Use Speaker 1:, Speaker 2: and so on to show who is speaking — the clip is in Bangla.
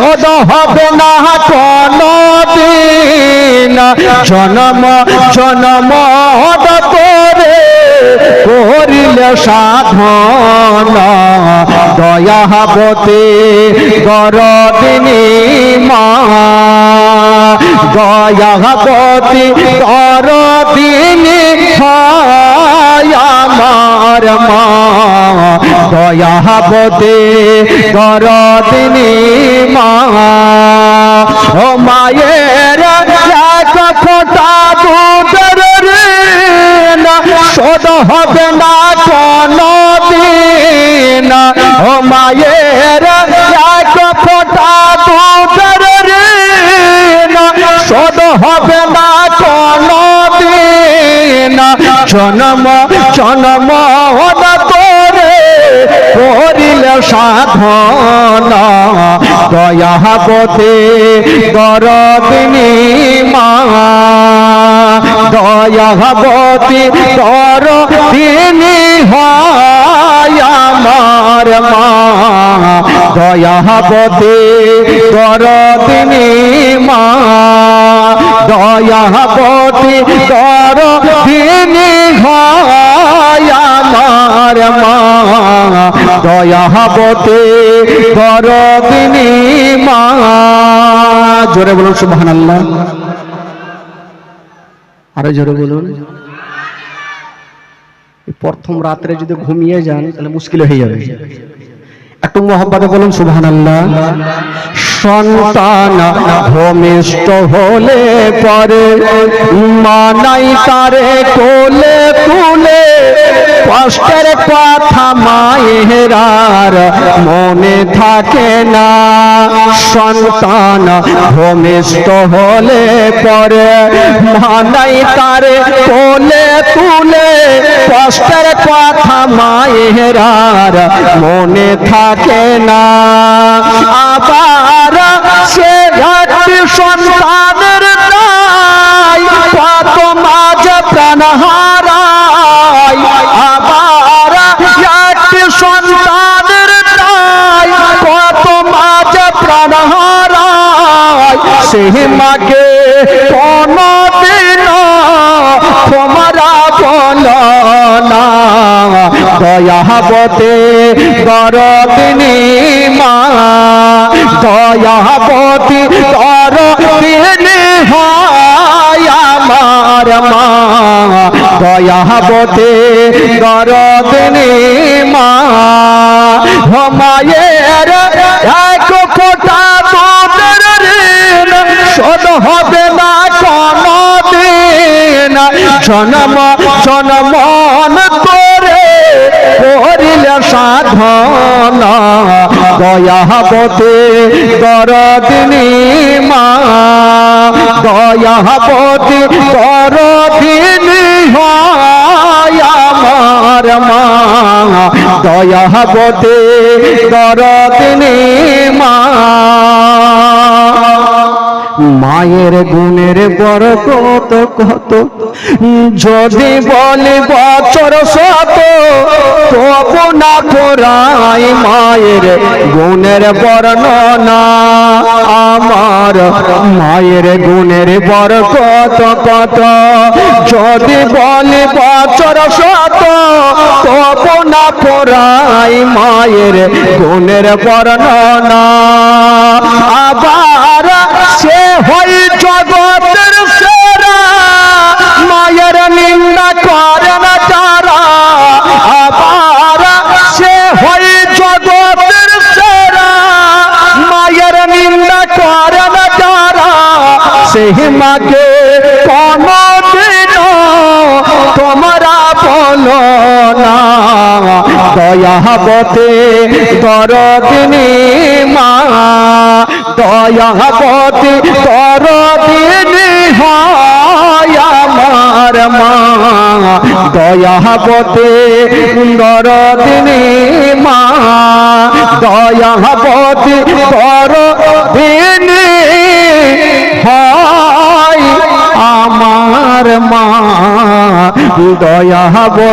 Speaker 1: শোধ হবে না কোনদিন জন্ম জন্ম করে করিলে সাধন দয়াবতী গরদিনী মা দয়াবতী গরদিনী আমার মা দয়াবতী গরদিনী মা ও মায়ের এক ফোঁটা দুধের ঋণ শোধ হবে না কোনদিন ও মায়ের এক ফোঁটা দুধের ঋণ শোধ হবে না কোনদিন জন্ম জন্ম করে করিলে সাধন দয়াবতী গরদিনী মা দয়াবতী গরদিনী আমার মা দয়াবতী গরদিনী মা দয়াবতী গরদিনী আমার মা দয়াবতী গরদিনী মা জোরে বলুন সুবহানাল্লাহ আরো জোরে বলুন প্রথম রাত্রে যদি ঘুমিয়ে যান তাহলে মুশকিল হয়ে যাবে একটু মোহাম্মতে বলুন সুবহানাল্লাহ সন্তান ভূমিষ্ঠ হলে পরে মানাই তারে কোলে তুলে কষ্টের কথা মায়েরার মনে থাকে না সন্তান ভূমিষ্ঠ হলে পরে মানাই তারে কোলে তুলে কষ্টের কথা মায়েরার মনে থাকে না আবার সে একটি সন্তানের নাই কত মাঝে প্রাণ হারায় আবার একটি সন্তানের নাই কত মাঝে প্রাণ হারায় সেই মাকে কোনদিন তোমরা বলো না দয়াবতী গরদিনী মা দয়াবতী গরদিনী আমার মা দয়াবতী গরদিনী মা মায়ের এক ফোঁটা দুধের ঋণ শোধ হবে না কোনদিন জন্ম জন্ম করে করিলে সাধন দয়াবতী গরদিনী মা দয়াবতী গরদিনী আমার মা দয়াবতী গরদিনী মা মায়ের গুণের বরকত কত যদি বলি বছর শত তবু না করাই মায়ের গুণের বর্ণনা আমার মায়ের গুণের বরকত কত যদি বলি বছর শত তবু না করাই মায়ের গুণের বর্ণনা আবার সে হই জগতের সেরা মায়ের নিন্দা করে না যারা আবার সে হই জগতের সেরা মায়ের নিন্দা করে না যারা সেই মাকে কোনদিন তোমরা বলো না দয়াবতী গরদিনী মা দয়াবতী গরদিনী আমার মা দয়াবতী গরদিনী মা দয়াবতী গরদিনী আমার মা দয়াবতী